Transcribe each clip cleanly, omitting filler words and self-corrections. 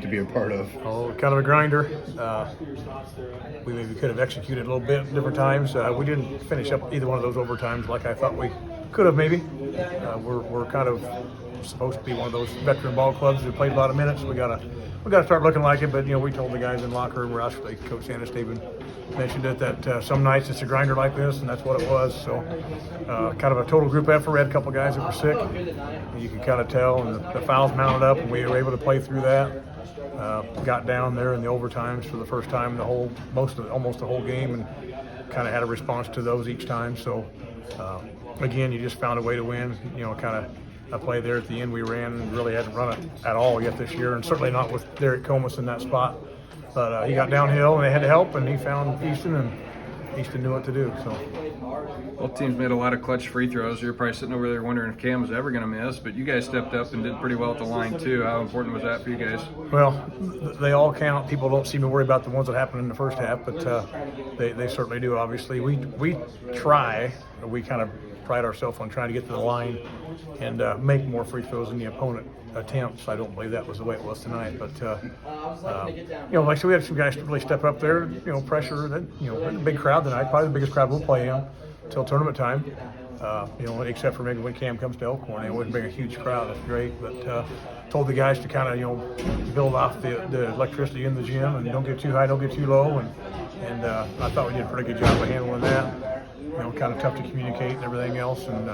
To be a part of. Oh, kind of a grinder. We maybe could have executed a little bit different times. We didn't finish up either one of those overtimes like I thought we could have maybe. We're kind of supposed to be one of those veteran ball clubs who played a lot of minutes. We gotta start looking like it. But we told the guys in the locker room, we're actually Coach Sandesteven mentioned it, that some nights it's a grinder like this, and that's what it was. So kind of a total group effort. We had a couple guys that were sick. You can kind of tell, and the fouls mounted up, and we were able to play through that. Got down there in the overtimes for the first time almost the whole game, and kind of had a response to those each time. So again, you just found a way to win. Kind of a play there at the end we ran and really hadn't run it at all yet this year, and certainly not with Derek Comas in that spot. But he got downhill and they had to help, and he found Easton, and Easton knew what to do. So both teams made a lot of clutch free throws. You're probably sitting over there wondering if Cam was ever going to miss, but you guys stepped up and did pretty well at the line too. How important was that for you guys? Well, they all count. People don't seem to worry about the ones that happened in the first half, but they certainly do. Obviously, we kind of pride ourselves on trying to get to the line and make more free throws than the opponent attempts. I don't believe that was the way it was tonight, but like I said, we had some guys really step up there. Pressure. A big crowd tonight, probably the biggest crowd we'll play in until tournament time. Except for maybe when Cam comes to Elkhorn, it wouldn't bring a huge crowd. That's great, but told the guys to kind of build off the electricity in the gym and don't get too high, don't get too low, and I thought we did a pretty good job of handling that. Kind of tough to communicate and everything else, and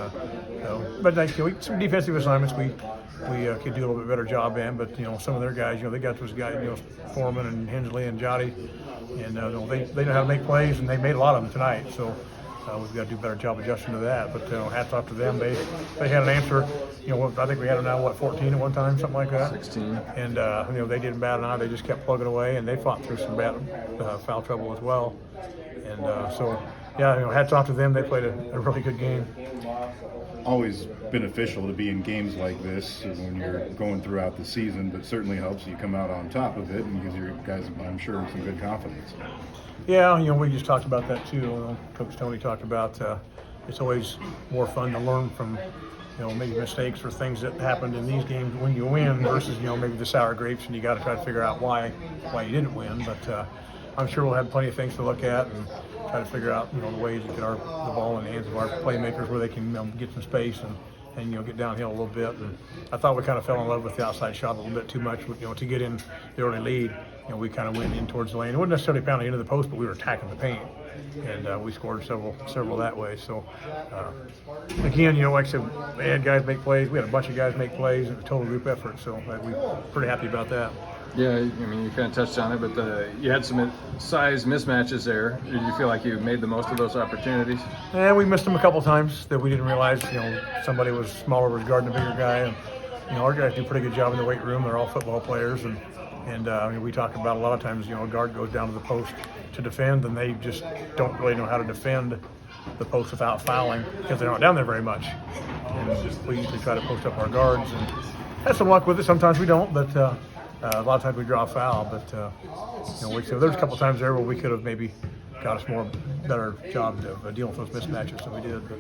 but some defensive assignments we could do a little bit better job in. But some of their guys, they got those guys, Foreman and Hensley and Jotty, and they know how to make plays, and they made a lot of them tonight. So we've got to do a better job adjusting to that. But hats off to them. They had an answer. I think we had them now 14 at one time, something like that. 16. And they didn't bat an eye. They just kept plugging away, and they fought through some bad foul trouble as well. And so. Yeah, hats off to them. They played a really good game. Always beneficial to be in games like this when you're going throughout the season, but certainly helps you come out on top of it and gives your guys, I'm sure, some good confidence. Yeah, we just talked about that too. Coach Tony talked about it's always more fun to learn from maybe mistakes or things that happened in these games when you win versus maybe the sour grapes, and you got to try to figure out why you didn't win. But I'm sure we'll have plenty of things to look at and try to figure out the ways to get the ball in the hands of our playmakers where they can get some space and get downhill a little bit. And I thought we kind of fell in love with the outside shot a little bit too much. To get in the early lead, we kind of went in towards the lane. It wasn't necessarily pounding into the post, but we were attacking the paint, and we scored several that way. So again, like I said, we had guys make plays. We had a bunch of guys make plays. It was a total group effort. So we're pretty happy about that. Yeah, you kind of touched on it, but you had some size mismatches there. Did you feel like you made the most of those opportunities? Yeah, we missed them a couple times that we didn't realize. Somebody was smaller was guarding a bigger guy, and our guys do a pretty good job in the weight room. They're all football players, and we talk about a lot of times. A guard goes down to the post to defend, and they just don't really know how to defend the post without fouling because they're not down there very much. And we usually try to post up our guards, and had some luck with it. Sometimes we don't, but. A lot of times we draw a foul, but so there's a couple times there where we could have maybe got us better job of dealing with those mismatches than we did. But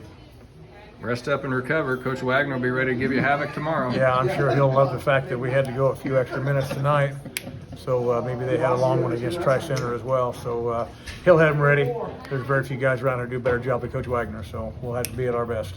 rest up and recover. Coach Wagner will be ready to give you havoc tomorrow. Yeah, I'm sure he'll love the fact that we had to go a few extra minutes tonight. So maybe they had a long one against Tri-Center as well. So he'll have them ready. There's very few guys around here who do a better job than Coach Wagner, so we'll have to be at our best.